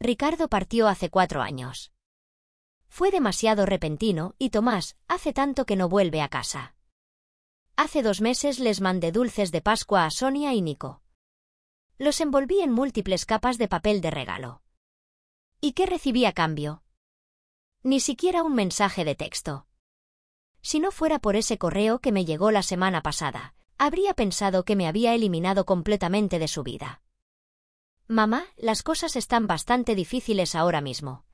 Ricardo partió hace 4 años. Fue demasiado repentino y Tomás, hace tanto que no vuelve a casa. Hace 2 meses les mandé dulces de Pascua a Sonia y Nico. Los envolví en múltiples capas de papel de regalo. ¿Y qué recibí a cambio? Ni siquiera un mensaje de texto. Si no fuera por ese correo que me llegó la semana pasada, habría pensado que me había eliminado completamente de su vida. Mamá, las cosas están bastante difíciles ahora mismo.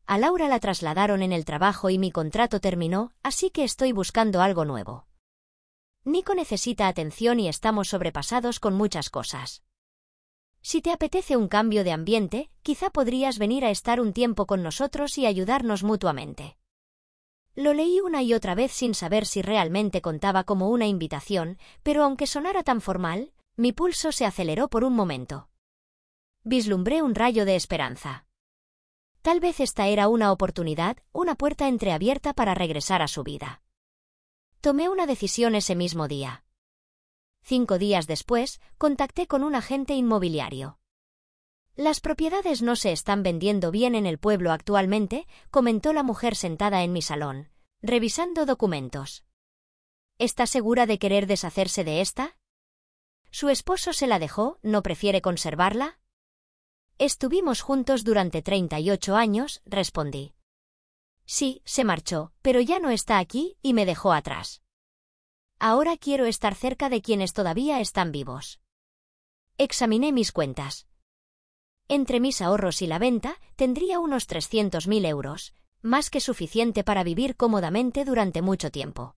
A Laura la trasladaron en el trabajo y mi contrato terminó, así que estoy buscando algo nuevo. Nico necesita atención y estamos sobrepasados con muchas cosas. Si te apetece un cambio de ambiente, quizá podrías venir a estar un tiempo con nosotros y ayudarnos mutuamente. Lo leí una y otra vez sin saber si realmente contaba como una invitación, pero aunque sonara tan formal, mi pulso se aceleró por un momento. Vislumbré un rayo de esperanza. Tal vez esta era una oportunidad, una puerta entreabierta para regresar a su vida. Tomé una decisión ese mismo día. 5 días después, contacté con un agente inmobiliario. Las propiedades no se están vendiendo bien en el pueblo actualmente, comentó la mujer sentada en mi salón, revisando documentos. ¿Está segura de querer deshacerse de esta? ¿Su esposo se la dejó, no prefiere conservarla? Estuvimos juntos durante 38 años, respondí. Sí, se marchó, pero ya no está aquí y me dejó atrás. Ahora quiero estar cerca de quienes todavía están vivos. Examiné mis cuentas. Entre mis ahorros y la venta, tendría unos 300.000 euros, más que suficiente para vivir cómodamente durante mucho tiempo.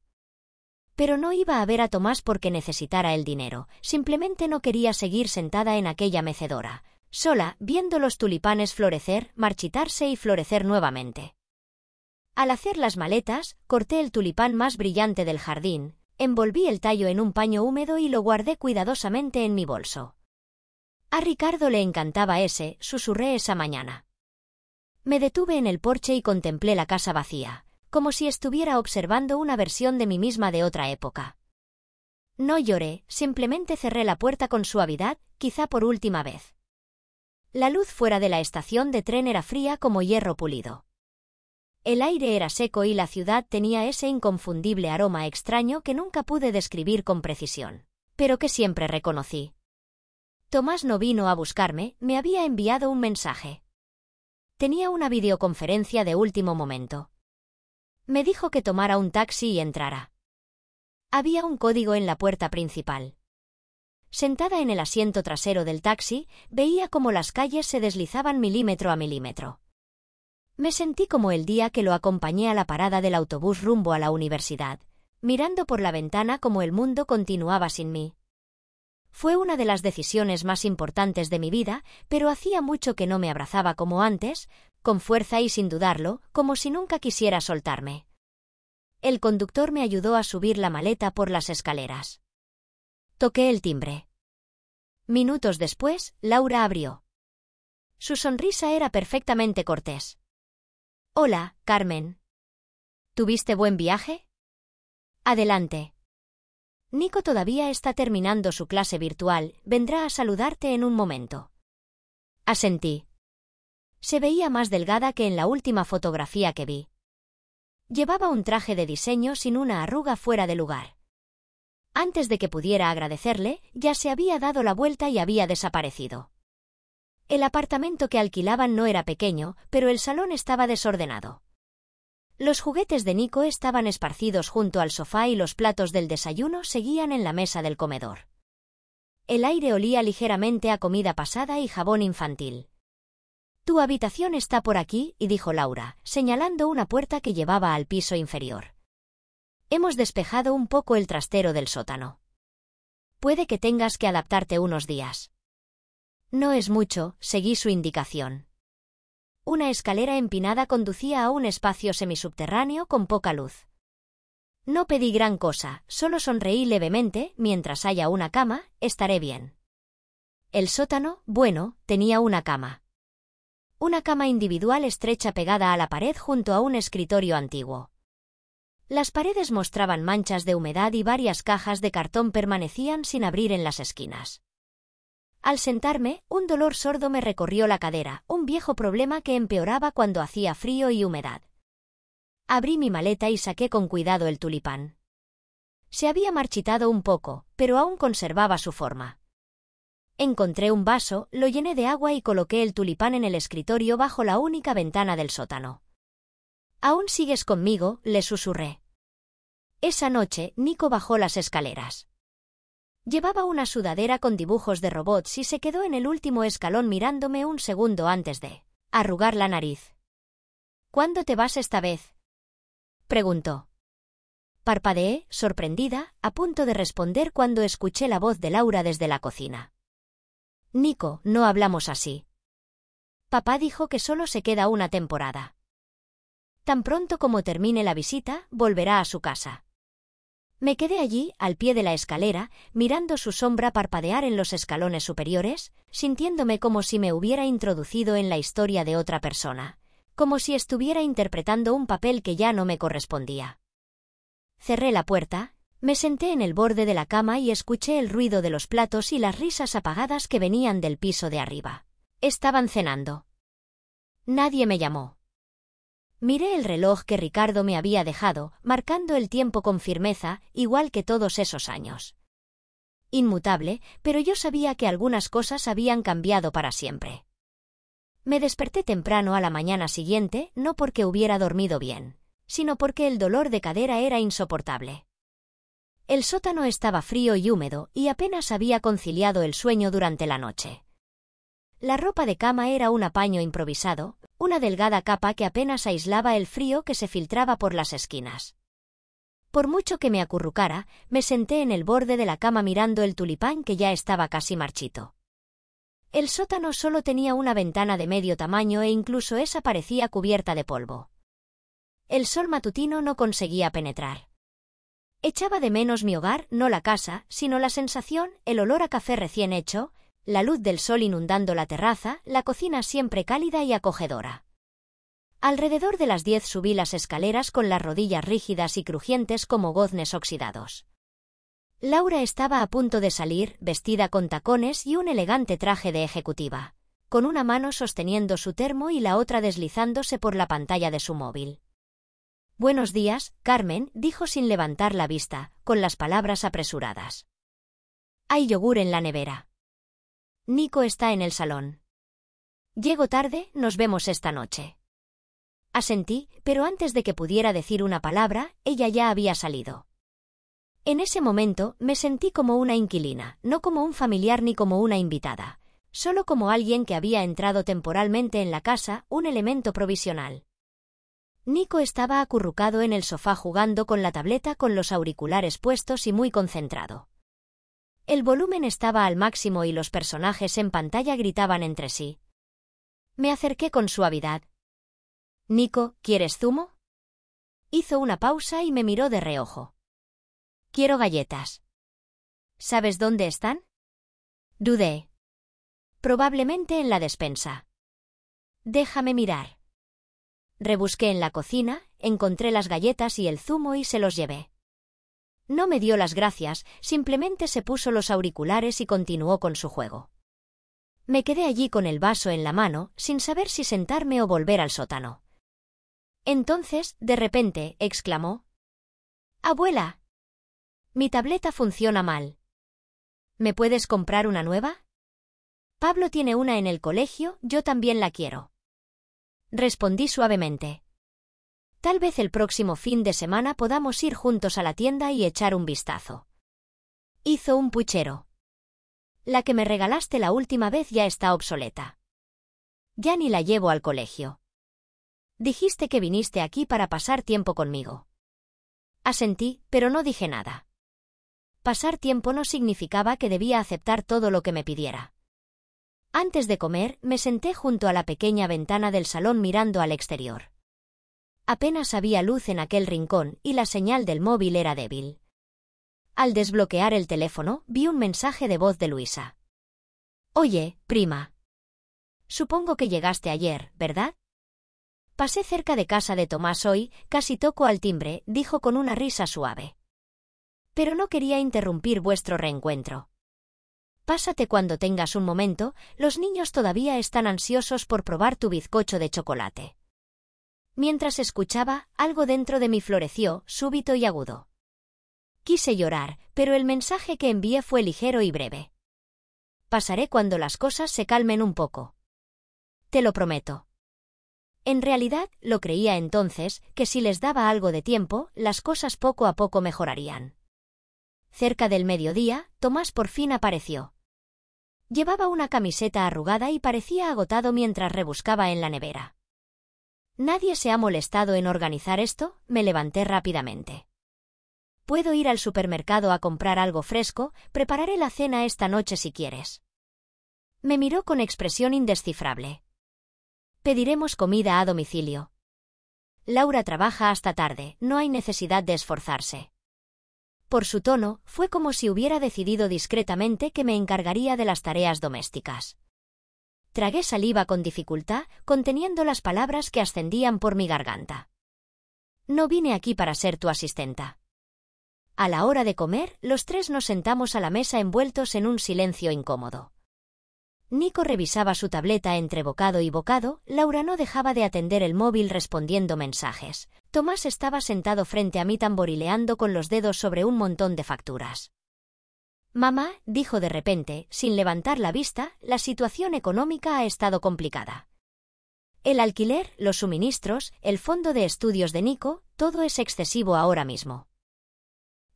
Pero no iba a ver a Tomás porque necesitara el dinero, simplemente no quería seguir sentada en aquella mecedora, sola, viendo los tulipanes florecer, marchitarse y florecer nuevamente. Al hacer las maletas, corté el tulipán más brillante del jardín, envolví el tallo en un paño húmedo y lo guardé cuidadosamente en mi bolso. A Ricardo le encantaba ese, susurré esa mañana. Me detuve en el porche y contemplé la casa vacía, como si estuviera observando una versión de mí misma de otra época. No lloré, simplemente cerré la puerta con suavidad, quizá por última vez. La luz fuera de la estación de tren era fría como hierro pulido. El aire era seco y la ciudad tenía ese inconfundible aroma extraño que nunca pude describir con precisión, pero que siempre reconocí. Tomás no vino a buscarme, me había enviado un mensaje. Tenía una videoconferencia de último momento. Me dijo que tomara un taxi y entrara. Había un código en la puerta principal. Sentada en el asiento trasero del taxi, veía cómo las calles se deslizaban milímetro a milímetro. Me sentí como el día que lo acompañé a la parada del autobús rumbo a la universidad, mirando por la ventana cómo el mundo continuaba sin mí. Fue una de las decisiones más importantes de mi vida, pero hacía mucho que no me abrazaba como antes, con fuerza y sin dudarlo, como si nunca quisiera soltarme. El conductor me ayudó a subir la maleta por las escaleras. Toqué el timbre. Minutos después, Laura abrió. Su sonrisa era perfectamente cortés. Hola, Carmen. ¿Tuviste buen viaje? Adelante. Nico todavía está terminando su clase virtual, vendrá a saludarte en un momento. Asentí. Se veía más delgada que en la última fotografía que vi. Llevaba un traje de diseño sin una arruga fuera de lugar. Antes de que pudiera agradecerle, ya se había dado la vuelta y había desaparecido. El apartamento que alquilaban no era pequeño, pero el salón estaba desordenado. Los juguetes de Nico estaban esparcidos junto al sofá y los platos del desayuno seguían en la mesa del comedor. El aire olía ligeramente a comida pasada y jabón infantil. Tu habitación está por aquí, y dijo Laura, señalando una puerta que llevaba al piso inferior. Hemos despejado un poco el trastero del sótano. Puede que tengas que adaptarte unos días. No es mucho, seguí su indicación. Una escalera empinada conducía a un espacio semisubterráneo con poca luz. No pedí gran cosa, solo sonreí levemente, mientras haya una cama, estaré bien. El sótano, bueno, tenía una cama. Una cama individual estrecha pegada a la pared junto a un escritorio antiguo. Las paredes mostraban manchas de humedad y varias cajas de cartón permanecían sin abrir en las esquinas. Al sentarme, un dolor sordo me recorrió la cadera, un viejo problema que empeoraba cuando hacía frío y humedad. Abrí mi maleta y saqué con cuidado el tulipán. Se había marchitado un poco, pero aún conservaba su forma. Encontré un vaso, lo llené de agua y coloqué el tulipán en el escritorio bajo la única ventana del sótano. «¿Aún sigues conmigo?», le susurré. Esa noche, Nico bajó las escaleras. Llevaba una sudadera con dibujos de robots y se quedó en el último escalón mirándome un segundo antes de arrugar la nariz. «¿Cuándo te vas esta vez?», preguntó. Parpadeé, sorprendida, a punto de responder cuando escuché la voz de Laura desde la cocina. «Nico, no hablamos así. Papá dijo que solo se queda una temporada. Tan pronto como termine la visita, volverá a su casa». Me quedé allí, al pie de la escalera, mirando su sombra parpadear en los escalones superiores, sintiéndome como si me hubiera introducido en la historia de otra persona, como si estuviera interpretando un papel que ya no me correspondía. Cerré la puerta, me senté en el borde de la cama y escuché el ruido de los platos y las risas apagadas que venían del piso de arriba. Estaban cenando. Nadie me llamó. Miré el reloj que Ricardo me había dejado, marcando el tiempo con firmeza, igual que todos esos años. Inmutable, pero yo sabía que algunas cosas habían cambiado para siempre. Me desperté temprano a la mañana siguiente, no porque hubiera dormido bien, sino porque el dolor de cadera era insoportable. El sótano estaba frío y húmedo, y apenas había conciliado el sueño durante la noche. La ropa de cama era un apaño improvisado, una delgada capa que apenas aislaba el frío que se filtraba por las esquinas. Por mucho que me acurrucara, me senté en el borde de la cama mirando el tulipán que ya estaba casi marchito. El sótano solo tenía una ventana de medio tamaño e incluso esa parecía cubierta de polvo. El sol matutino no conseguía penetrar. Echaba de menos mi hogar, no la casa, sino la sensación, el olor a café recién hecho, la luz del sol inundando la terraza, la cocina siempre cálida y acogedora. Alrededor de las 10 subí las escaleras con las rodillas rígidas y crujientes como goznes oxidados. Laura estaba a punto de salir, vestida con tacones y un elegante traje de ejecutiva, con una mano sosteniendo su termo y la otra deslizándose por la pantalla de su móvil. «Buenos días, Carmen», dijo sin levantar la vista, con las palabras apresuradas. «Hay yogur en la nevera. Nico está en el salón. Llego tarde, nos vemos esta noche». Asentí, pero antes de que pudiera decir una palabra, ella ya había salido. En ese momento me sentí como una inquilina, no como un familiar ni como una invitada, solo como alguien que había entrado temporalmente en la casa, un elemento provisional. Nico estaba acurrucado en el sofá jugando con la tableta con los auriculares puestos y muy concentrado. El volumen estaba al máximo y los personajes en pantalla gritaban entre sí. Me acerqué con suavidad. «Nico, ¿quieres zumo?». Hizo una pausa y me miró de reojo. «Quiero galletas». «¿Sabes dónde están?». Dudé. «Probablemente en la despensa». «Déjame mirar». Rebusqué en la cocina, encontré las galletas y el zumo y se los llevé. No me dio las gracias, simplemente se puso los auriculares y continuó con su juego. Me quedé allí con el vaso en la mano, sin saber si sentarme o volver al sótano. Entonces, de repente, exclamó: «Abuela, mi tableta funciona mal. ¿Me puedes comprar una nueva? Pablo tiene una en el colegio, yo también la quiero». Respondí suavemente. «Tal vez el próximo fin de semana podamos ir juntos a la tienda y echar un vistazo». Hizo un puchero. «La que me regalaste la última vez ya está obsoleta. Ya ni la llevo al colegio. Dijiste que viniste aquí para pasar tiempo conmigo». Asentí, pero no dije nada. Pasar tiempo no significaba que debía aceptar todo lo que me pidiera. Antes de comer, me senté junto a la pequeña ventana del salón mirando al exterior. Apenas había luz en aquel rincón y la señal del móvil era débil. Al desbloquear el teléfono, vi un mensaje de voz de Luisa. «Oye, prima. Supongo que llegaste ayer, ¿verdad? Pasé cerca de casa de Tomás hoy, casi toco al timbre», dijo con una risa suave. «Pero no quería interrumpir vuestro reencuentro. Pásate cuando tengas un momento, los niños todavía están ansiosos por probar tu bizcocho de chocolate. Mientras escuchaba, algo dentro de mí floreció, súbito y agudo. Quise llorar, pero el mensaje que envié fue ligero y breve. Pasaré cuando las cosas se calmen un poco. Te lo prometo. En realidad, lo creía entonces, que si les daba algo de tiempo, las cosas poco a poco mejorarían. Cerca del mediodía, Tomás por fin apareció. Llevaba una camiseta arrugada y parecía agotado mientras rebuscaba en la nevera. ¿Nadie se ha molestado en organizar esto? Me levanté rápidamente. Puedo ir al supermercado a comprar algo fresco, prepararé la cena esta noche si quieres. Me miró con expresión indescifrable. Pediremos comida a domicilio. Laura trabaja hasta tarde, no hay necesidad de esforzarse. Por su tono, fue como si hubiera decidido discretamente que me encargaría de las tareas domésticas. Tragué saliva con dificultad, conteniendo las palabras que ascendían por mi garganta. No vine aquí para ser tu asistenta. A la hora de comer, los tres nos sentamos a la mesa envueltos en un silencio incómodo. Nico revisaba su tableta entre bocado y bocado, Laura no dejaba de atender el móvil respondiendo mensajes. Tomás estaba sentado frente a mí tamborileando con los dedos sobre un montón de facturas. Mamá, dijo de repente, sin levantar la vista, la situación económica ha estado complicada. El alquiler, los suministros, el fondo de estudios de Nico, todo es excesivo ahora mismo.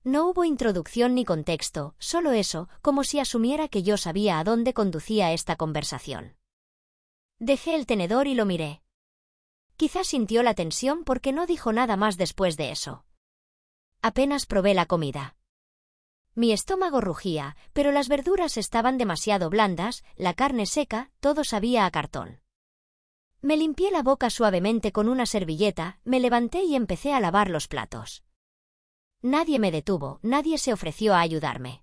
No hubo introducción ni contexto, solo eso, como si asumiera que yo sabía a dónde conducía esta conversación. Dejé el tenedor y lo miré. Quizás sintió la tensión porque no dijo nada más después de eso. Apenas probé la comida. Mi estómago rugía, pero las verduras estaban demasiado blandas, la carne seca, todo sabía a cartón. Me limpié la boca suavemente con una servilleta, me levanté y empecé a lavar los platos. Nadie me detuvo, nadie se ofreció a ayudarme.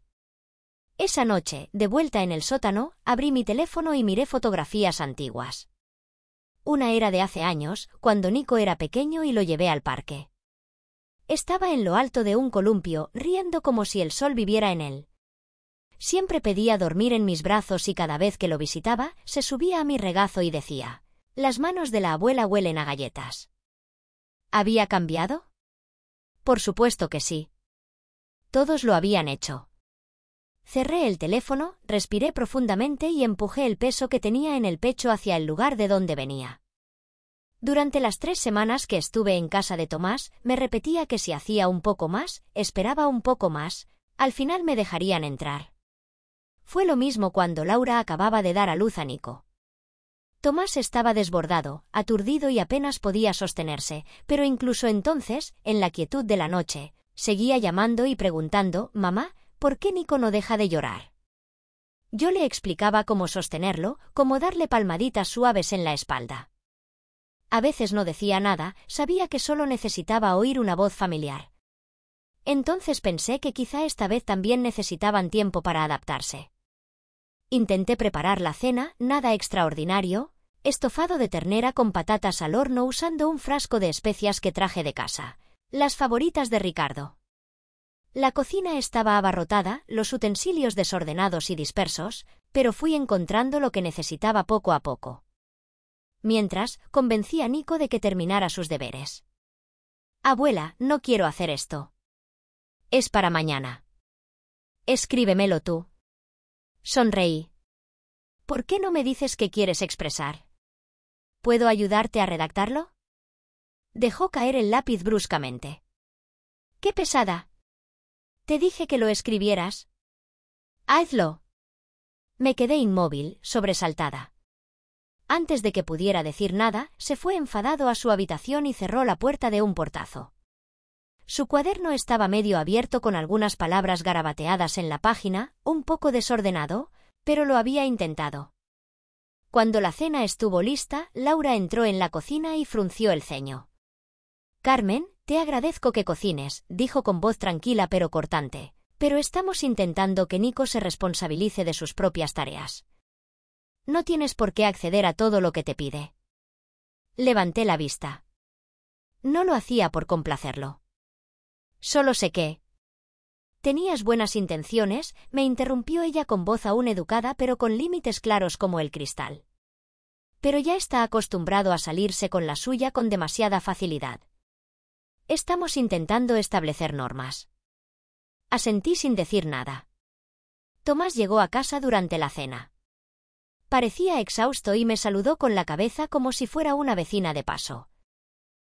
Esa noche, de vuelta en el sótano, abrí mi teléfono y miré fotografías antiguas. Una era de hace años, cuando Nico era pequeño y lo llevé al parque. Estaba en lo alto de un columpio, riendo como si el sol viviera en él. Siempre pedía dormir en mis brazos y cada vez que lo visitaba, se subía a mi regazo y decía: «Las manos de la abuela huelen a galletas». ¿Había cambiado? Por supuesto que sí. Todos lo habían hecho. Cerré el teléfono, respiré profundamente y empujé el peso que tenía en el pecho hacia el lugar de donde venía. Durante las 3 semanas que estuve en casa de Tomás, me repetía que si hacía un poco más, esperaba un poco más, al final me dejarían entrar. Fue lo mismo cuando Laura acababa de dar a luz a Nico. Tomás estaba desbordado, aturdido y apenas podía sostenerse, pero incluso entonces, en la quietud de la noche, seguía llamando y preguntando: «Mamá, ¿por qué Nico no deja de llorar?». Yo le explicaba cómo sostenerlo, cómo darle palmaditas suaves en la espalda. A veces no decía nada, sabía que solo necesitaba oír una voz familiar. Entonces pensé que quizá esta vez también necesitaban tiempo para adaptarse. Intenté preparar la cena, nada extraordinario: estofado de ternera con patatas al horno usando un frasco de especias que traje de casa, las favoritas de Ricardo. La cocina estaba abarrotada, los utensilios desordenados y dispersos, pero fui encontrando lo que necesitaba poco a poco. Mientras, convencí a Nico de que terminara sus deberes. «Abuela, no quiero hacer esto. Es para mañana. Escríbemelo tú». Sonreí. «¿Por qué no me dices qué quieres expresar? ¿Puedo ayudarte a redactarlo?». Dejó caer el lápiz bruscamente. «¡Qué pesada! Te dije que lo escribieras». «Hazlo». Me quedé inmóvil, sobresaltada. Antes de que pudiera decir nada, se fue enfadado a su habitación y cerró la puerta de un portazo. Su cuaderno estaba medio abierto con algunas palabras garabateadas en la página, un poco desordenado, pero lo había intentado. Cuando la cena estuvo lista, Laura entró en la cocina y frunció el ceño. «Carmen, te agradezco que cocines», dijo con voz tranquila pero cortante, «pero estamos intentando que Nico se responsabilice de sus propias tareas. No tienes por qué acceder a todo lo que te pide». Levanté la vista. No lo hacía por complacerlo. Solo sé que Tenías buenas intenciones, me interrumpió ella con voz aún educada pero con límites claros como el cristal. Pero ya está acostumbrado a salirse con la suya con demasiada facilidad. Estamos intentando establecer normas. Asentí sin decir nada. Tomás llegó a casa durante la cena. Parecía exhausto y me saludó con la cabeza como si fuera una vecina de paso.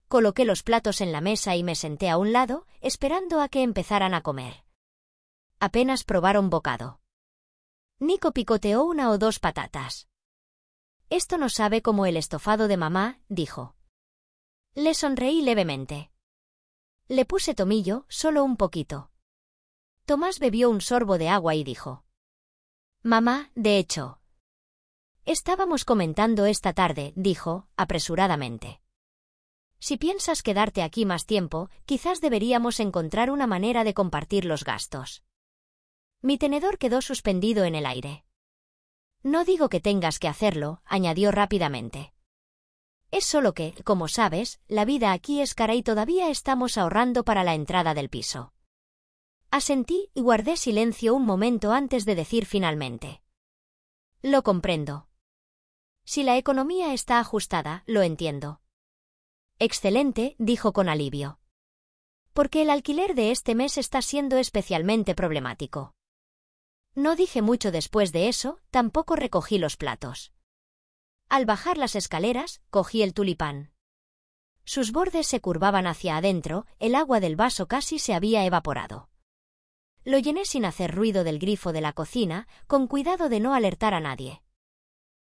Coloqué los platos en la mesa y me senté a un lado, esperando a que empezaran a comer. Apenas probaron bocado. Nico picoteó una o dos patatas. Esto no sabe como el estofado de mamá, dijo. Le sonreí levemente. Le puse tomillo, solo un poquito. Tomás bebió un sorbo de agua y dijo. Mamá, de hecho. Estábamos comentando esta tarde, dijo, apresuradamente. Si piensas quedarte aquí más tiempo, quizás deberíamos encontrar una manera de compartir los gastos. Mi tenedor quedó suspendido en el aire. No digo que tengas que hacerlo, añadió rápidamente. Es solo que, como sabes, la vida aquí es cara y todavía estamos ahorrando para la entrada del piso. Asentí y guardé silencio un momento antes de decir finalmente. Lo comprendo. Si la economía está ajustada, lo entiendo. Excelente, dijo con alivio. Porque el alquiler de este mes está siendo especialmente problemático. No dije mucho después de eso, tampoco recogí los platos. Al bajar las escaleras, cogí el tulipán. Sus bordes se curvaban hacia adentro, el agua del vaso casi se había evaporado. Lo llené sin hacer ruido del grifo de la cocina, con cuidado de no alertar a nadie.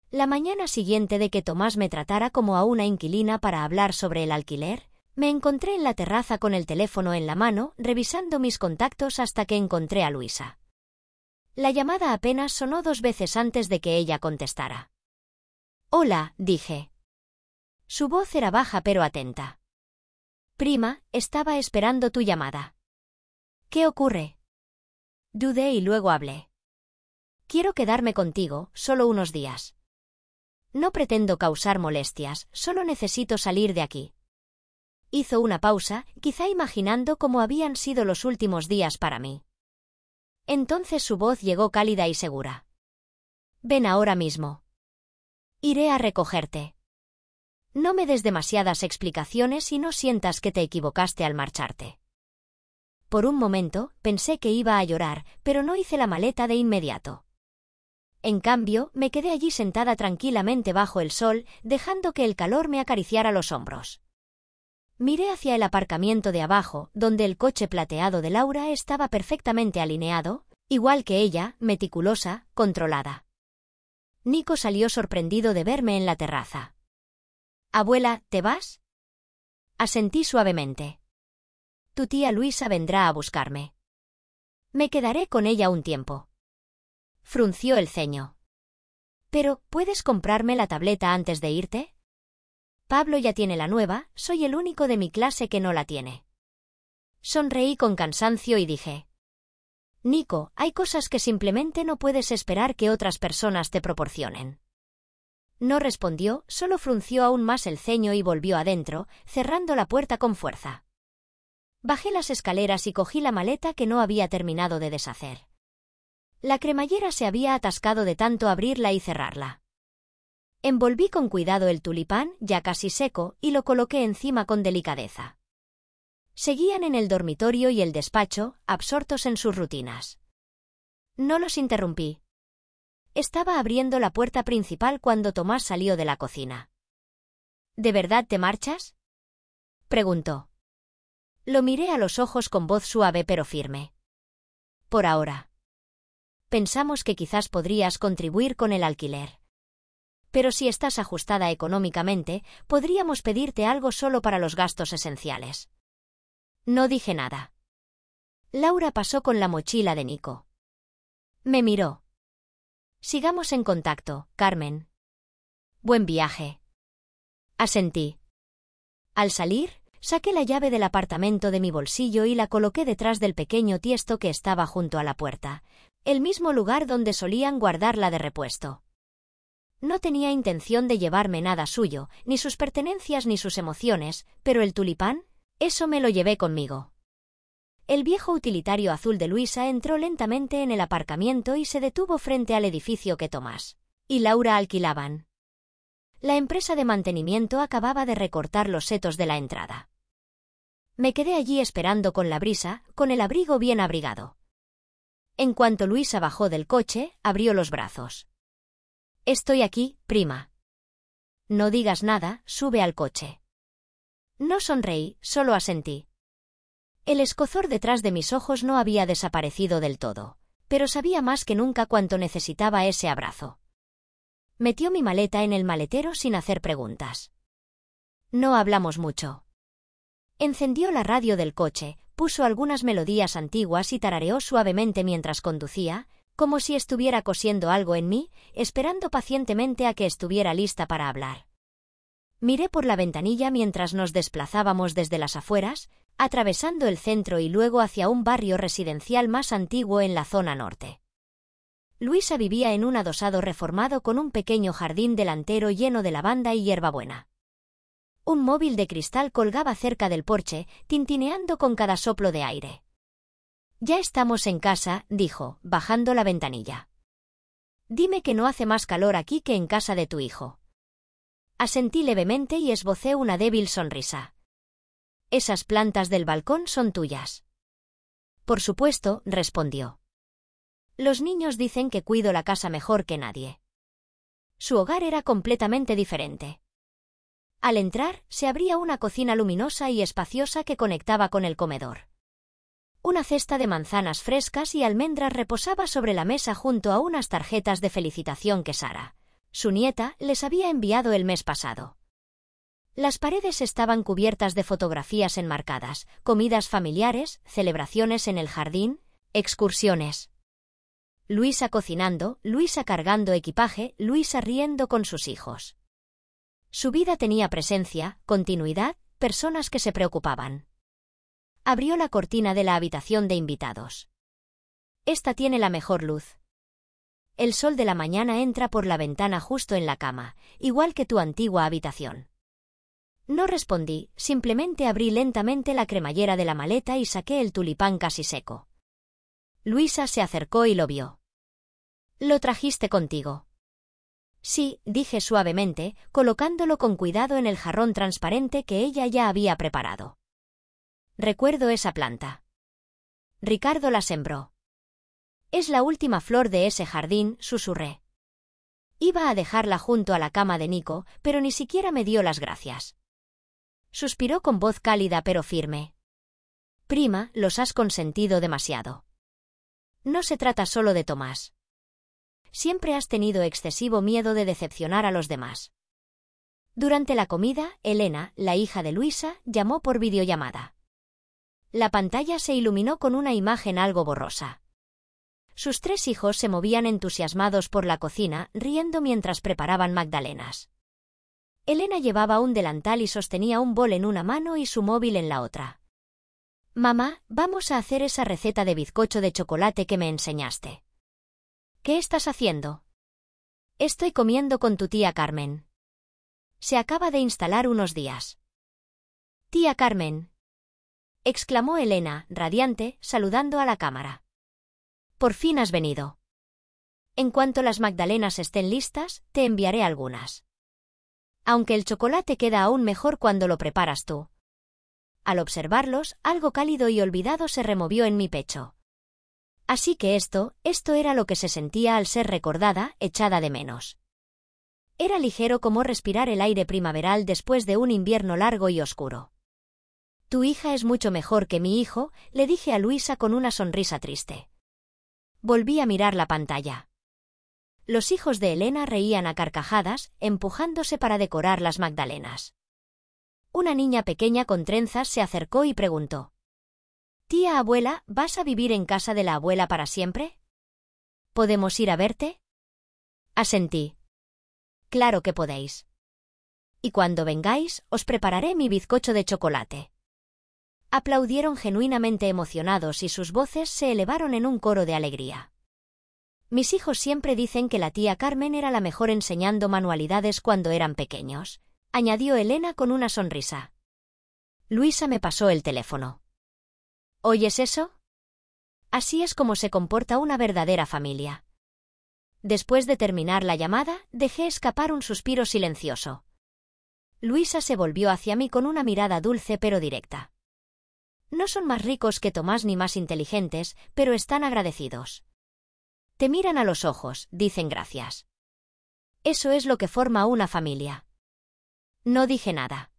La mañana siguiente de que Tomás me tratara como a una inquilina para hablar sobre el alquiler, me encontré en la terraza con el teléfono en la mano, revisando mis contactos hasta que encontré a Luisa. La llamada apenas sonó 2 veces antes de que ella contestara. Hola, dije. Su voz era baja pero atenta. Prima, estaba esperando tu llamada. ¿Qué ocurre? Dudé y luego hablé. Quiero quedarme contigo, solo unos días. No pretendo causar molestias, solo necesito salir de aquí. Hizo una pausa, quizá imaginando cómo habían sido los últimos días para mí. Entonces su voz llegó cálida y segura. Ven ahora mismo. Iré a recogerte. No me des demasiadas explicaciones y no sientas que te equivocaste al marcharte. Por un momento, pensé que iba a llorar, pero no hice la maleta de inmediato. En cambio, me quedé allí sentada tranquilamente bajo el sol, dejando que el calor me acariciara los hombros. Miré hacia el aparcamiento de abajo, donde el coche plateado de Laura estaba perfectamente alineado, igual que ella, meticulosa, controlada. Nico salió sorprendido de verme en la terraza. «Abuela, ¿te vas?» Asentí suavemente. «Tu tía Luisa vendrá a buscarme. Me quedaré con ella un tiempo». Frunció el ceño. «Pero, ¿puedes comprarme la tableta antes de irte?» Pablo ya tiene la nueva, soy el único de mi clase que no la tiene. Sonreí con cansancio y dije. Nico, hay cosas que simplemente no puedes esperar que otras personas te proporcionen. No respondió, solo frunció aún más el ceño y volvió adentro, cerrando la puerta con fuerza. Bajé las escaleras y cogí la maleta que no había terminado de deshacer. La cremallera se había atascado de tanto abrirla y cerrarla. Envolví con cuidado el tulipán, ya casi seco, y lo coloqué encima con delicadeza. Seguían en el dormitorio y el despacho, absortos en sus rutinas. No los interrumpí. Estaba abriendo la puerta principal cuando Tomás salió de la cocina. ¿De verdad te marchas?, preguntó. Lo miré a los ojos con voz suave pero firme. Por ahora. Pensamos que quizás podrías contribuir con el alquiler. Pero si estás ajustada económicamente, podríamos pedirte algo solo para los gastos esenciales. No dije nada. Laura pasó con la mochila de Nico. Me miró. Sigamos en contacto, Carmen. Buen viaje. Asentí. Al salir, saqué la llave del apartamento de mi bolsillo y la coloqué detrás del pequeño tiesto que estaba junto a la puerta, el mismo lugar donde solían guardarla de repuesto. No tenía intención de llevarme nada suyo, ni sus pertenencias ni sus emociones, pero el tulipán, eso me lo llevé conmigo. El viejo utilitario azul de Luisa entró lentamente en el aparcamiento y se detuvo frente al edificio que Tomás y Laura alquilaban. La empresa de mantenimiento acababa de recortar los setos de la entrada. Me quedé allí esperando con la brisa, con el abrigo bien abrigado. En cuanto Luisa bajó del coche, abrió los brazos. «Estoy aquí, prima». «No digas nada, sube al coche». No sonreí, solo asentí. El escozor detrás de mis ojos no había desaparecido del todo, pero sabía más que nunca cuánto necesitaba ese abrazo. Metió mi maleta en el maletero sin hacer preguntas. No hablamos mucho. Encendió la radio del coche, puso algunas melodías antiguas y tarareó suavemente mientras conducía, como si estuviera cosiendo algo en mí, esperando pacientemente a que estuviera lista para hablar. Miré por la ventanilla mientras nos desplazábamos desde las afueras, atravesando el centro y luego hacia un barrio residencial más antiguo en la zona norte. Luisa vivía en un adosado reformado con un pequeño jardín delantero lleno de lavanda y hierbabuena. Un móvil de cristal colgaba cerca del porche, tintineando con cada soplo de aire. «Ya estamos en casa», dijo, bajando la ventanilla. «Dime que no hace más calor aquí que en casa de tu hijo». Asentí levemente y esbocé una débil sonrisa. «Esas plantas del balcón son tuyas». «Por supuesto», respondió. «Los niños dicen que cuido la casa mejor que nadie». Su hogar era completamente diferente. Al entrar, se abría una cocina luminosa y espaciosa que conectaba con el comedor. Una cesta de manzanas frescas y almendras reposaba sobre la mesa junto a unas tarjetas de felicitación que Sara, su nieta, les había enviado el mes pasado. Las paredes estaban cubiertas de fotografías enmarcadas, comidas familiares, celebraciones en el jardín, excursiones. Luisa cocinando, Luisa cargando equipaje, Luisa riendo con sus hijos. Su vida tenía presencia, continuidad, personas que se preocupaban. Abrió la cortina de la habitación de invitados. «Esta tiene la mejor luz. El sol de la mañana entra por la ventana justo en la cama, igual que tu antigua habitación». No respondí, simplemente abrí lentamente la cremallera de la maleta y saqué el tulipán casi seco. Luisa se acercó y lo vio. «¿Lo trajiste contigo?» «Sí», dije suavemente, colocándolo con cuidado en el jarrón transparente que ella ya había preparado. «Recuerdo esa planta. Ricardo la sembró». «Es la última flor de ese jardín», susurré. Iba a dejarla junto a la cama de Nico, pero ni siquiera me dio las gracias. Suspiró con voz cálida pero firme. «Prima, los has consentido demasiado. No se trata solo de Tomás. Siempre has tenido excesivo miedo de decepcionar a los demás». Durante la comida, Elena, la hija de Luisa, llamó por videollamada. La pantalla se iluminó con una imagen algo borrosa. Sus 3 hijos se movían entusiasmados por la cocina, riendo mientras preparaban magdalenas. Elena llevaba un delantal y sostenía un bol en una mano y su móvil en la otra. «Mamá, vamos a hacer esa receta de bizcocho de chocolate que me enseñaste». «¿Qué estás haciendo?» «Estoy comiendo con tu tía Carmen. Se acaba de instalar unos días». «Tía Carmen», exclamó Elena, radiante, saludando a la cámara. «Por fin has venido. En cuanto las magdalenas estén listas, te enviaré algunas. Aunque el chocolate queda aún mejor cuando lo preparas tú». Al observarlos, algo cálido y olvidado se removió en mi pecho. Así que esto era lo que se sentía al ser recordada, echada de menos. Era ligero como respirar el aire primaveral después de un invierno largo y oscuro. «Tu hija es mucho mejor que mi hijo», le dije a Luisa con una sonrisa triste. Volví a mirar la pantalla. Los hijos de Elena reían a carcajadas, empujándose para decorar las magdalenas. Una niña pequeña con trenzas se acercó y preguntó: «Tía abuela, ¿vas a vivir en casa de la abuela para siempre? ¿Podemos ir a verte?» Asentí. «Claro que podéis. Y cuando vengáis, os prepararé mi bizcocho de chocolate». Aplaudieron genuinamente emocionados y sus voces se elevaron en un coro de alegría. «Mis hijos siempre dicen que la tía Carmen era la mejor enseñando manualidades cuando eran pequeños», añadió Elena con una sonrisa. Luisa me pasó el teléfono. ¿Oyes eso? Así es como se comporta una verdadera familia. Después de terminar la llamada, dejé escapar un suspiro silencioso. Luisa se volvió hacia mí con una mirada dulce pero directa. No son más ricos que Tomás ni más inteligentes, pero están agradecidos. Te miran a los ojos, dicen gracias. Eso es lo que forma una familia. No dije nada.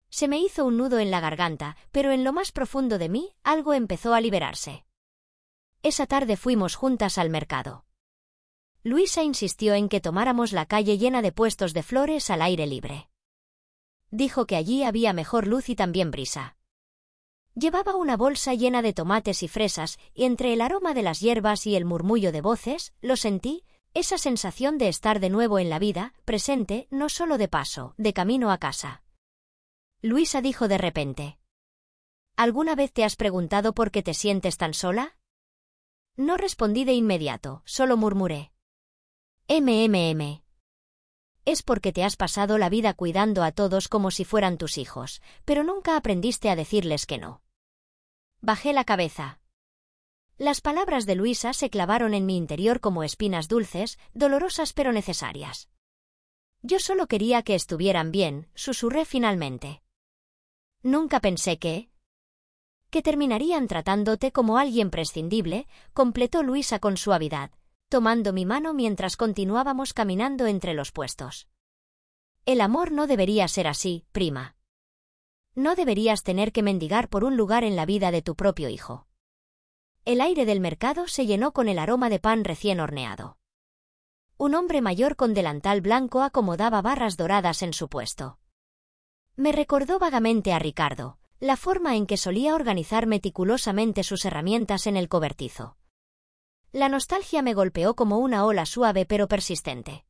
Se me hizo un nudo en la garganta, pero en lo más profundo de mí, algo empezó a liberarse. Esa tarde fuimos juntas al mercado. Luisa insistió en que tomáramos la calle llena de puestos de flores al aire libre. Dijo que allí había mejor luz y también brisa. Llevaba una bolsa llena de tomates y fresas, y entre el aroma de las hierbas y el murmullo de voces, lo sentí, esa sensación de estar de nuevo en la vida, presente, no solo de paso, de camino a casa. Luisa dijo de repente: ¿Alguna vez te has preguntado por qué te sientes tan sola? No respondí de inmediato, solo murmuré: Es porque te has pasado la vida cuidando a todos como si fueran tus hijos, pero nunca aprendiste a decirles que no. Bajé la cabeza. Las palabras de Luisa se clavaron en mi interior como espinas dulces, dolorosas pero necesarias. Yo solo quería que estuvieran bien, susurré finalmente. Nunca pensé que terminarían tratándote como alguien prescindible, completó Luisa con suavidad, tomando mi mano mientras continuábamos caminando entre los puestos. El amor no debería ser así, prima. No deberías tener que mendigar por un lugar en la vida de tu propio hijo. El aire del mercado se llenó con el aroma de pan recién horneado. Un hombre mayor con delantal blanco acomodaba barras doradas en su puesto. Me recordó vagamente a Ricardo, la forma en que solía organizar meticulosamente sus herramientas en el cobertizo. La nostalgia me golpeó como una ola suave pero persistente.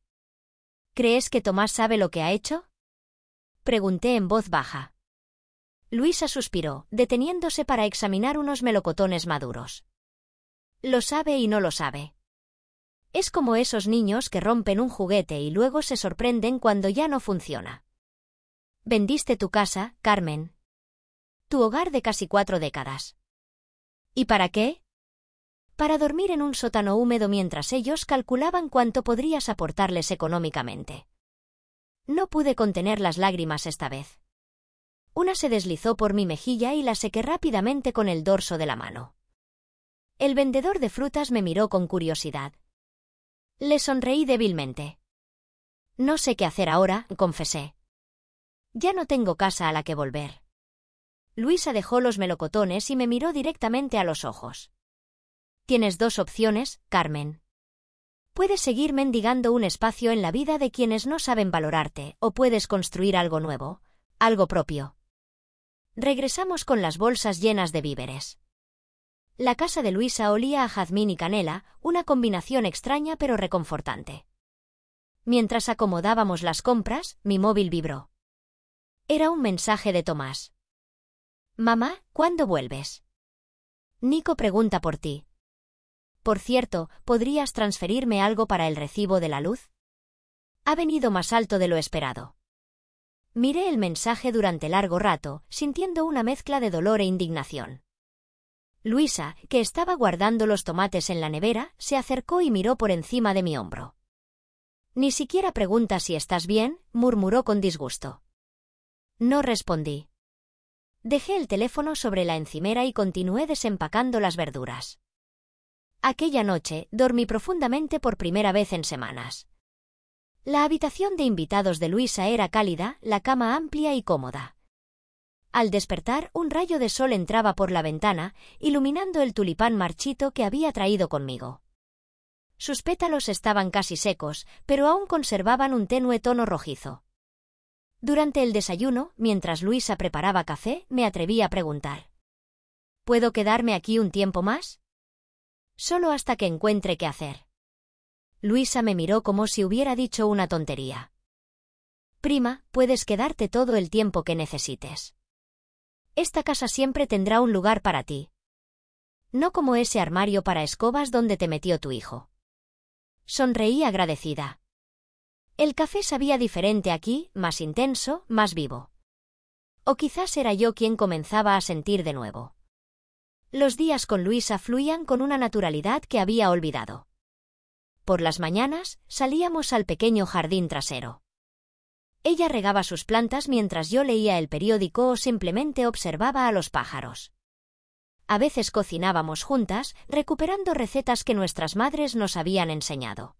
¿Crees que Tomás sabe lo que ha hecho? Pregunté en voz baja. Luisa suspiró, deteniéndose para examinar unos melocotones maduros. Lo sabe y no lo sabe. Es como esos niños que rompen un juguete y luego se sorprenden cuando ya no funciona. Vendiste tu casa, Carmen. Tu hogar de casi 4 décadas. ¿Y para qué? Para dormir en un sótano húmedo mientras ellos calculaban cuánto podrías aportarles económicamente. No pude contener las lágrimas esta vez. Una se deslizó por mi mejilla y la sequé rápidamente con el dorso de la mano. El vendedor de frutas me miró con curiosidad. Le sonreí débilmente. No sé qué hacer ahora, confesé. Ya no tengo casa a la que volver. Luisa dejó los melocotones y me miró directamente a los ojos. Tienes 2 opciones, Carmen. Puedes seguir mendigando un espacio en la vida de quienes no saben valorarte, o puedes construir algo nuevo, algo propio. Regresamos con las bolsas llenas de víveres. La casa de Luisa olía a jazmín y canela, una combinación extraña pero reconfortante. Mientras acomodábamos las compras, mi móvil vibró. Era un mensaje de Tomás. Mamá, ¿cuándo vuelves? Nico pregunta por ti. Por cierto, ¿podrías transferirme algo para el recibo de la luz? Ha venido más alto de lo esperado. Miré el mensaje durante largo rato, sintiendo una mezcla de dolor e indignación. Luisa, que estaba guardando los tomates en la nevera, se acercó y miró por encima de mi hombro. Ni siquiera pregunta si estás bien, murmuró con disgusto. No respondí. Dejé el teléfono sobre la encimera y continué desempacando las verduras. Aquella noche, dormí profundamente por primera vez en semanas. La habitación de invitados de Luisa era cálida, la cama amplia y cómoda. Al despertar, un rayo de sol entraba por la ventana, iluminando el tulipán marchito que había traído conmigo. Sus pétalos estaban casi secos, pero aún conservaban un tenue tono rojizo. Durante el desayuno, mientras Luisa preparaba café, me atreví a preguntar: ¿Puedo quedarme aquí un tiempo más? Solo hasta que encuentre qué hacer. Luisa me miró como si hubiera dicho una tontería. Prima, puedes quedarte todo el tiempo que necesites. Esta casa siempre tendrá un lugar para ti. No como ese armario para escobas donde te metió tu hijo. Sonreí agradecida. El café sabía diferente aquí, más intenso, más vivo. O quizás era yo quien comenzaba a sentir de nuevo. Los días con Luisa fluían con una naturalidad que había olvidado. Por las mañanas, salíamos al pequeño jardín trasero. Ella regaba sus plantas mientras yo leía el periódico o simplemente observaba a los pájaros. A veces cocinábamos juntas, recuperando recetas que nuestras madres nos habían enseñado.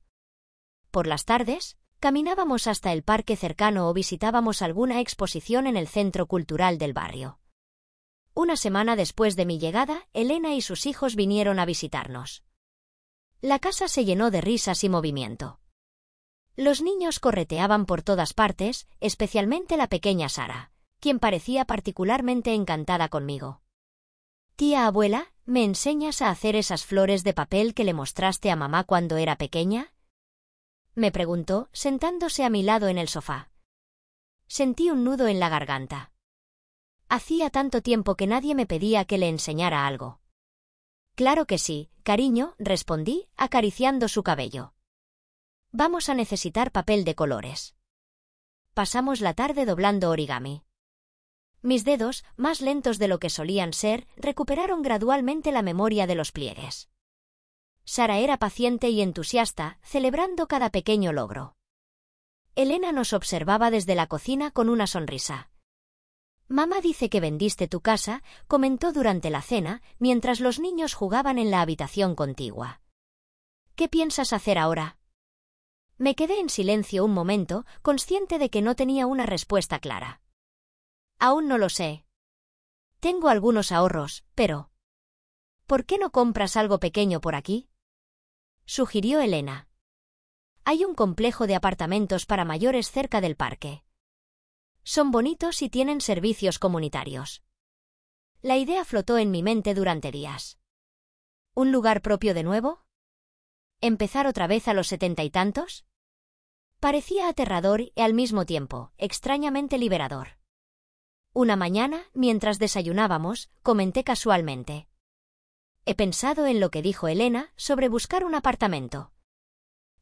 Por las tardes, caminábamos hasta el parque cercano o visitábamos alguna exposición en el centro cultural del barrio. Una semana después de mi llegada, Elena y sus hijos vinieron a visitarnos. La casa se llenó de risas y movimiento. Los niños correteaban por todas partes, especialmente la pequeña Sara, quien parecía particularmente encantada conmigo. «Tía abuela, ¿me enseñas a hacer esas flores de papel que le mostraste a mamá cuando era pequeña?», me preguntó, sentándose a mi lado en el sofá. Sentí un nudo en la garganta. Hacía tanto tiempo que nadie me pedía que le enseñara algo. «Claro que sí, cariño», respondí, acariciando su cabello. «Vamos a necesitar papel de colores». Pasamos la tarde doblando origami. Mis dedos, más lentos de lo que solían ser, recuperaron gradualmente la memoria de los pliegues. Sara era paciente y entusiasta, celebrando cada pequeño logro. Elena nos observaba desde la cocina con una sonrisa. «Mamá dice que vendiste tu casa», comentó durante la cena, mientras los niños jugaban en la habitación contigua. «¿Qué piensas hacer ahora?». Me quedé en silencio un momento, consciente de que no tenía una respuesta clara. «Aún no lo sé. Tengo algunos ahorros, pero... ¿por qué no compras algo pequeño por aquí?», sugirió Elena. «Hay un complejo de apartamentos para mayores cerca del parque. Son bonitos y tienen servicios comunitarios». La idea flotó en mi mente durante días. ¿Un lugar propio de nuevo? ¿Empezar otra vez a los 70 y tantos? Parecía aterrador y, al mismo tiempo, extrañamente liberador. Una mañana, mientras desayunábamos, comenté casualmente: «He pensado en lo que dijo Elena sobre buscar un apartamento».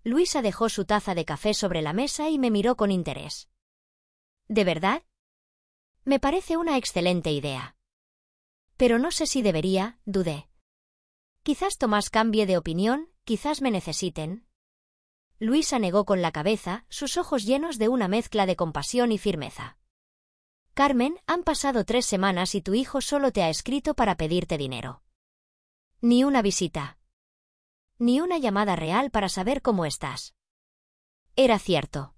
Luisa dejó su taza de café sobre la mesa y me miró con interés. «¿De verdad? Me parece una excelente idea. Pero no sé si debería», dudé. «Quizás Tomás cambie de opinión, quizás me necesiten». Luisa negó con la cabeza, sus ojos llenos de una mezcla de compasión y firmeza. «Carmen, han pasado 3 semanas y tu hijo solo te ha escrito para pedirte dinero. Ni una visita. Ni una llamada real para saber cómo estás». Era cierto.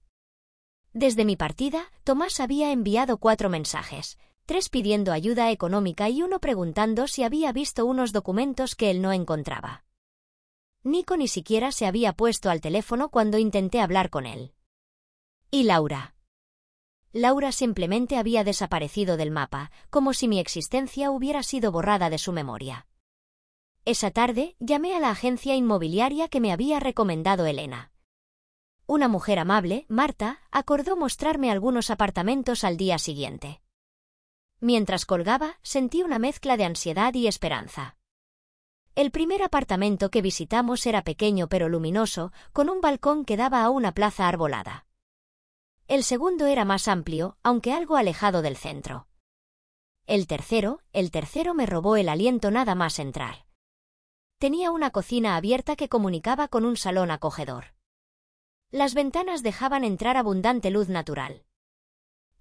Desde mi partida, Tomás había enviado 4 mensajes, 3 pidiendo ayuda económica y 1 preguntando si había visto unos documentos que él no encontraba. Nico ni siquiera se había puesto al teléfono cuando intenté hablar con él. ¿Y Laura? Laura simplemente había desaparecido del mapa, como si mi existencia hubiera sido borrada de su memoria. Esa tarde, llamé a la agencia inmobiliaria que me había recomendado Elena. Una mujer amable, Marta, acordó mostrarme algunos apartamentos al día siguiente. Mientras colgaba, sentí una mezcla de ansiedad y esperanza. El primer apartamento que visitamos era pequeño pero luminoso, con un balcón que daba a una plaza arbolada. El segundo era más amplio, aunque algo alejado del centro. El tercero me robó el aliento nada más entrar. Tenía una cocina abierta que comunicaba con un salón acogedor. Las ventanas dejaban entrar abundante luz natural.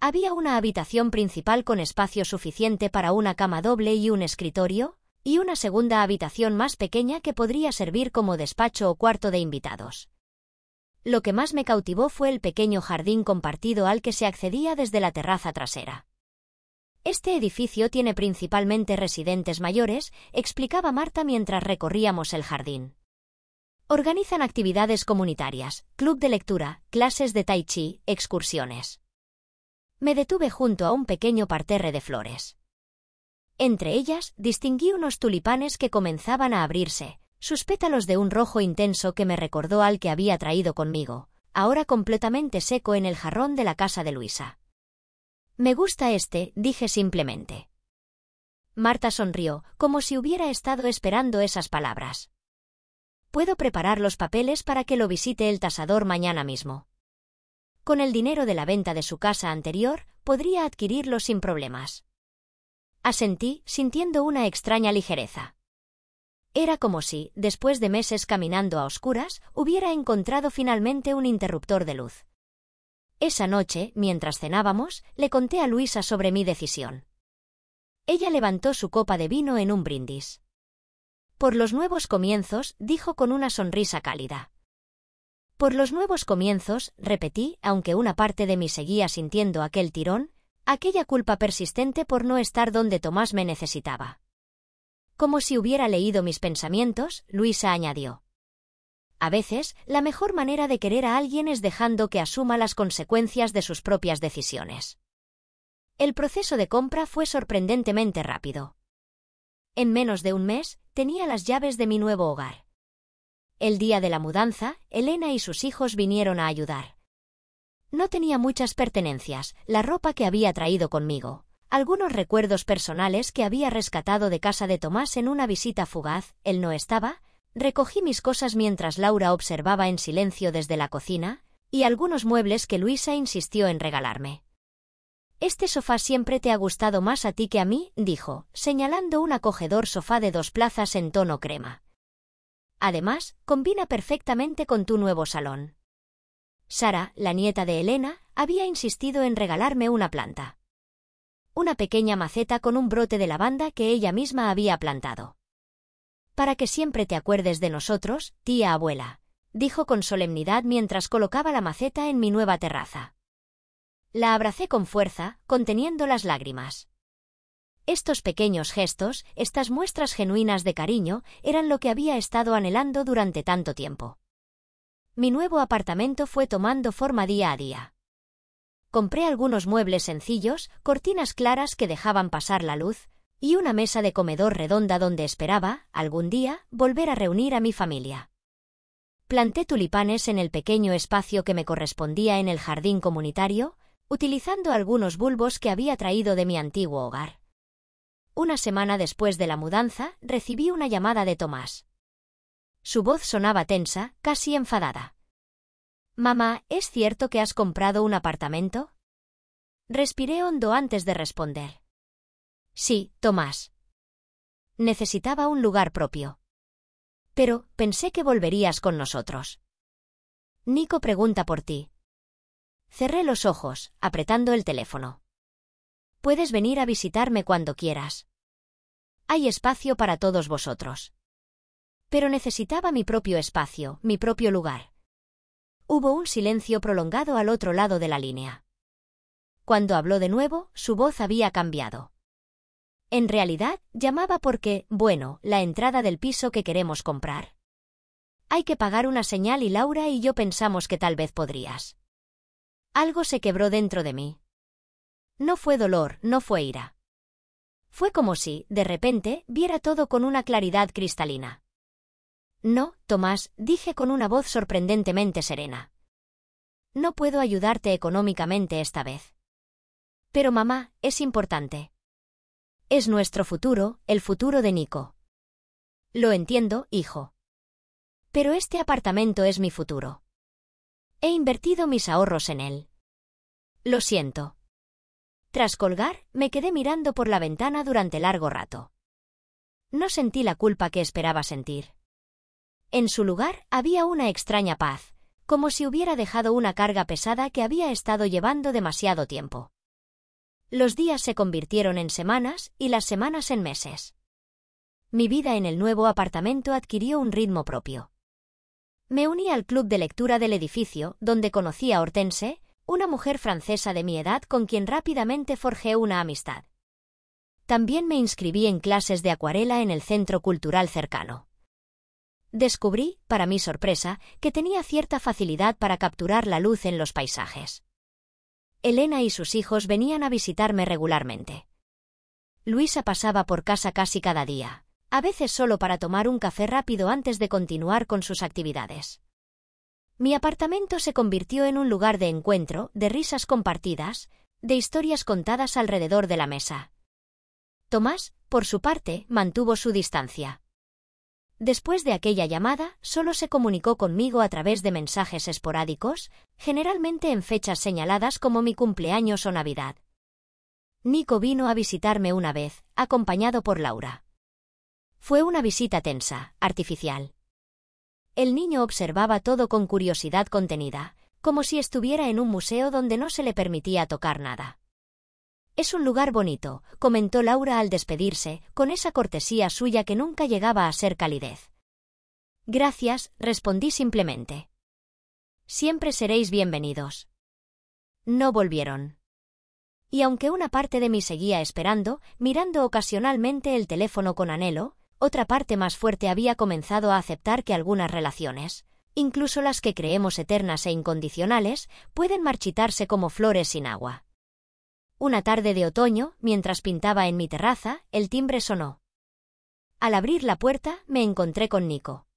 Había una habitación principal con espacio suficiente para una cama doble y un escritorio, y una segunda habitación más pequeña que podría servir como despacho o cuarto de invitados. Lo que más me cautivó fue el pequeño jardín compartido al que se accedía desde la terraza trasera. «Este edificio tiene principalmente residentes mayores», explicaba Marta mientras recorríamos el jardín. «Organizan actividades comunitarias, club de lectura, clases de tai chi, excursiones». Me detuve junto a un pequeño parterre de flores. Entre ellas, distinguí unos tulipanes que comenzaban a abrirse, sus pétalos de un rojo intenso que me recordó al que había traído conmigo, ahora completamente seco en el jarrón de la casa de Luisa. «Me gusta este», dije simplemente. Marta sonrió, como si hubiera estado esperando esas palabras. «Puedo preparar los papeles para que lo visite el tasador mañana mismo. Con el dinero de la venta de su casa anterior, podría adquirirlo sin problemas». Asentí, sintiendo una extraña ligereza. Era como si, después de meses caminando a oscuras, hubiera encontrado finalmente un interruptor de luz. Esa noche, mientras cenábamos, le conté a Luisa sobre mi decisión. Ella levantó su copa de vino en un brindis. Por los nuevos comienzos, dijo con una sonrisa cálida. Por los nuevos comienzos, repetí, aunque una parte de mí seguía sintiendo aquel tirón, aquella culpa persistente por no estar donde Tomás me necesitaba. Como si hubiera leído mis pensamientos, Luisa añadió. A veces, la mejor manera de querer a alguien es dejando que asuma las consecuencias de sus propias decisiones. El proceso de compra fue sorprendentemente rápido. En menos de un mes, tenía las llaves de mi nuevo hogar. El día de la mudanza, Elena y sus hijos vinieron a ayudar. No tenía muchas pertenencias, la ropa que había traído conmigo, algunos recuerdos personales que había rescatado de casa de Tomás en una visita fugaz, él no estaba, recogí mis cosas mientras Laura observaba en silencio desde la cocina, y algunos muebles que Luisa insistió en regalarme. «Este sofá siempre te ha gustado más a ti que a mí», dijo, señalando un acogedor sofá de 2 plazas en tono crema. «Además, combina perfectamente con tu nuevo salón». Sara, la nieta de Elena, había insistido en regalarme una planta. Una pequeña maceta con un brote de lavanda que ella misma había plantado. «Para que siempre te acuerdes de nosotros, tía abuela», dijo con solemnidad mientras colocaba la maceta en mi nueva terraza. La abracé con fuerza, conteniendo las lágrimas. Estos pequeños gestos, estas muestras genuinas de cariño, eran lo que había estado anhelando durante tanto tiempo. Mi nuevo apartamento fue tomando forma día a día. Compré algunos muebles sencillos, cortinas claras que dejaban pasar la luz, y una mesa de comedor redonda donde esperaba, algún día, volver a reunir a mi familia. Planté tulipanes en el pequeño espacio que me correspondía en el jardín comunitario, utilizando algunos bulbos que había traído de mi antiguo hogar. Una semana después de la mudanza, recibí una llamada de Tomás. Su voz sonaba tensa, casi enfadada. «Mamá, ¿es cierto que has comprado un apartamento?» Respiré hondo antes de responder. «Sí, Tomás. Necesitaba un lugar propio. Pero, pensé que volverías con nosotros. Nico pregunta por ti». Cerré los ojos, apretando el teléfono. «Puedes venir a visitarme cuando quieras. Hay espacio para todos vosotros». Pero necesitaba mi propio espacio, mi propio lugar. Hubo un silencio prolongado al otro lado de la línea. Cuando habló de nuevo, su voz había cambiado. En realidad, llamaba porque, bueno, la entrada del piso que queremos comprar. Hay que pagar una señal y Laura y yo pensamos que tal vez podrías. Algo se quebró dentro de mí. No fue dolor, no fue ira. Fue como si, de repente, viera todo con una claridad cristalina. «No, Tomás», dije con una voz sorprendentemente serena. «No puedo ayudarte económicamente esta vez. Pero mamá, es importante. Es nuestro futuro, el futuro de Nico». «Lo entiendo, hijo. Pero este apartamento es mi futuro. He invertido mis ahorros en él. Lo siento». Tras colgar, me quedé mirando por la ventana durante largo rato. No sentí la culpa que esperaba sentir. En su lugar, había una extraña paz, como si hubiera dejado una carga pesada que había estado llevando demasiado tiempo. Los días se convirtieron en semanas y las semanas en meses. Mi vida en el nuevo apartamento adquirió un ritmo propio. Me uní al club de lectura del edificio, donde conocí a Hortense, una mujer francesa de mi edad con quien rápidamente forjé una amistad. También me inscribí en clases de acuarela en el centro cultural cercano. Descubrí, para mi sorpresa, que tenía cierta facilidad para capturar la luz en los paisajes. Elena y sus hijos venían a visitarme regularmente. Luisa pasaba por casa casi cada día, a veces solo para tomar un café rápido antes de continuar con sus actividades. Mi apartamento se convirtió en un lugar de encuentro, de risas compartidas, de historias contadas alrededor de la mesa. Tomás, por su parte, mantuvo su distancia. Después de aquella llamada, solo se comunicó conmigo a través de mensajes esporádicos, generalmente en fechas señaladas como mi cumpleaños o Navidad. Nico vino a visitarme una vez, acompañado por Laura. Fue una visita tensa, artificial. El niño observaba todo con curiosidad contenida, como si estuviera en un museo donde no se le permitía tocar nada. «Es un lugar bonito», comentó Laura al despedirse, con esa cortesía suya que nunca llegaba a ser calidez. «Gracias», respondí simplemente. «Siempre seréis bienvenidos». No volvieron. Y aunque una parte de mí seguía esperando, mirando ocasionalmente el teléfono con anhelo, otra parte más fuerte había comenzado a aceptar que algunas relaciones, incluso las que creemos eternas e incondicionales, pueden marchitarse como flores sin agua. Una tarde de otoño, mientras pintaba en mi terraza, el timbre sonó. Al abrir la puerta, me encontré con Nico.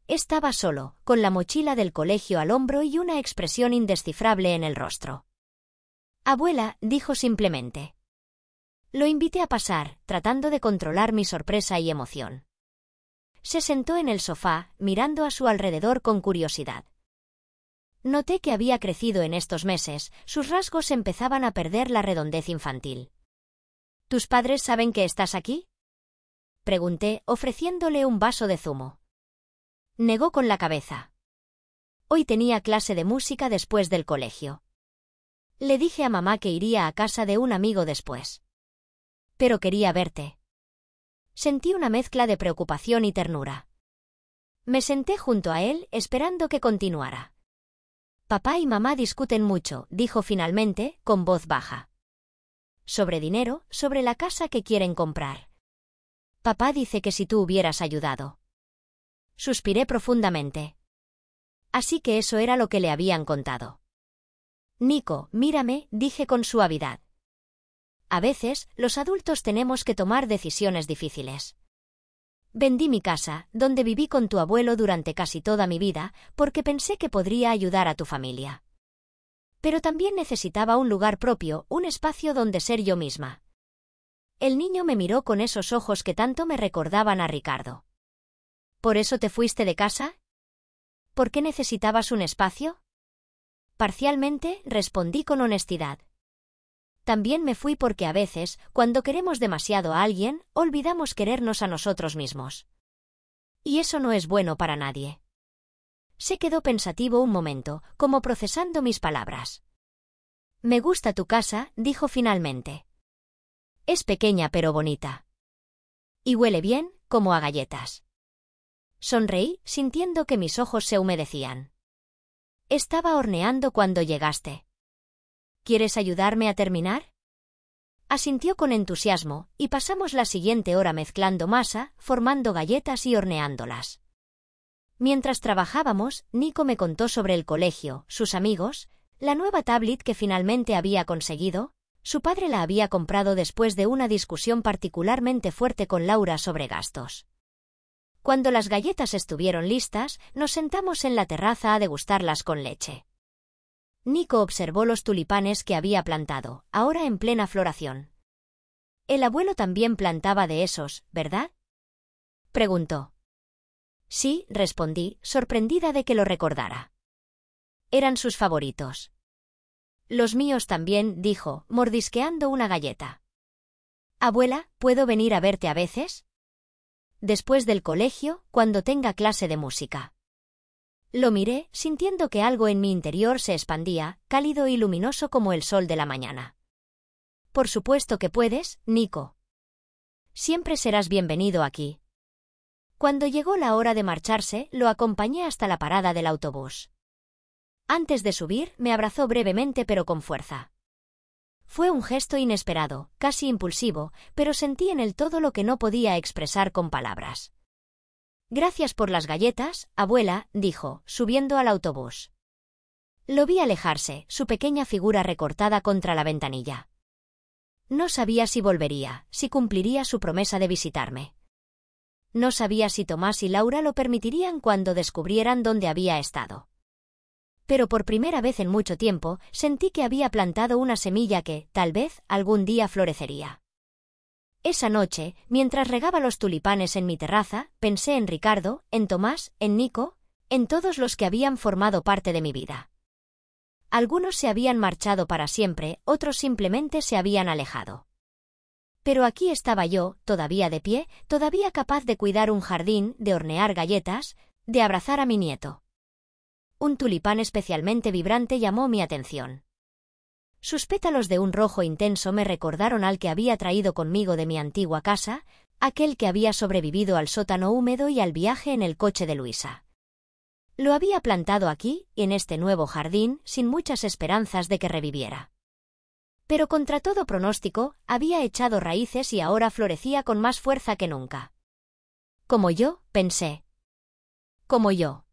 Estaba solo, con la mochila del colegio al hombro y una expresión indescifrable en el rostro. «Abuela», dijo simplemente. Lo invité a pasar, tratando de controlar mi sorpresa y emoción. Se sentó en el sofá, mirando a su alrededor con curiosidad. Noté que había crecido en estos meses, sus rasgos empezaban a perder la redondez infantil. «¿Tus padres saben que estás aquí?», pregunté, ofreciéndole un vaso de zumo. Negó con la cabeza. Hoy tenía clase de música después del colegio. Le dije a mamá que iría a casa de un amigo después. Pero quería verte. Sentí una mezcla de preocupación y ternura. Me senté junto a él, esperando que continuara. «Papá y mamá discuten mucho», dijo finalmente, con voz baja. «Sobre dinero, sobre la casa que quieren comprar. Papá dice que si tú hubieras ayudado». Suspiré profundamente. Así que eso era lo que le habían contado. «Nico, mírame», dije con suavidad. A veces, los adultos tenemos que tomar decisiones difíciles. Vendí mi casa, donde viví con tu abuelo durante casi toda mi vida, porque pensé que podría ayudar a tu familia. Pero también necesitaba un lugar propio, un espacio donde ser yo misma. El niño me miró con esos ojos que tanto me recordaban a Ricardo. ¿Por eso te fuiste de casa? ¿Por qué necesitabas un espacio? Parcialmente, respondí con honestidad. También me fui porque a veces, cuando queremos demasiado a alguien, olvidamos querernos a nosotros mismos. Y eso no es bueno para nadie. Se quedó pensativo un momento, como procesando mis palabras. «Me gusta tu casa», dijo finalmente. «Es pequeña pero bonita. Y huele bien, como a galletas». Sonreí, sintiendo que mis ojos se humedecían. «Estaba horneando cuando llegaste. ¿Quieres ayudarme a terminar?». Asintió con entusiasmo, y pasamos la siguiente hora mezclando masa, formando galletas y horneándolas. Mientras trabajábamos, Nico me contó sobre el colegio, sus amigos, la nueva tablet que finalmente había conseguido. Su padre la había comprado después de una discusión particularmente fuerte con Laura sobre gastos. Cuando las galletas estuvieron listas, nos sentamos en la terraza a degustarlas con leche. Nico observó los tulipanes que había plantado, ahora en plena floración. «El abuelo también plantaba de esos, ¿verdad?», preguntó. «Sí», respondí, sorprendida de que lo recordara. Eran sus favoritos. «Los míos también», dijo, mordisqueando una galleta. «Abuela, ¿puedo venir a verte a veces?». «Después del colegio, cuando tenga clase de música». Lo miré, sintiendo que algo en mi interior se expandía, cálido y luminoso como el sol de la mañana. «Por supuesto que puedes, Nico. Siempre serás bienvenido aquí». Cuando llegó la hora de marcharse, lo acompañé hasta la parada del autobús. Antes de subir, me abrazó brevemente pero con fuerza. Fue un gesto inesperado, casi impulsivo, pero sentí en él todo lo que no podía expresar con palabras. «Gracias por las galletas, abuela», dijo, subiendo al autobús. Lo vi alejarse, su pequeña figura recortada contra la ventanilla. No sabía si volvería, si cumpliría su promesa de visitarme. No sabía si Tomás y Laura lo permitirían cuando descubrieran dónde había estado. Pero por primera vez en mucho tiempo, sentí que había plantado una semilla que, tal vez, algún día florecería. Esa noche, mientras regaba los tulipanes en mi terraza, pensé en Ricardo, en Tomás, en Nico, en todos los que habían formado parte de mi vida. Algunos se habían marchado para siempre, otros simplemente se habían alejado. Pero aquí estaba yo, todavía de pie, todavía capaz de cuidar un jardín, de hornear galletas, de abrazar a mi nieto. Un tulipán especialmente vibrante llamó mi atención. Sus pétalos de un rojo intenso me recordaron al que había traído conmigo de mi antigua casa, aquel que había sobrevivido al sótano húmedo y al viaje en el coche de Luisa. Lo había plantado aquí, en este nuevo jardín, sin muchas esperanzas de que reviviera. Pero contra todo pronóstico, había echado raíces y ahora florecía con más fuerza que nunca. Como yo, pensé. Como yo.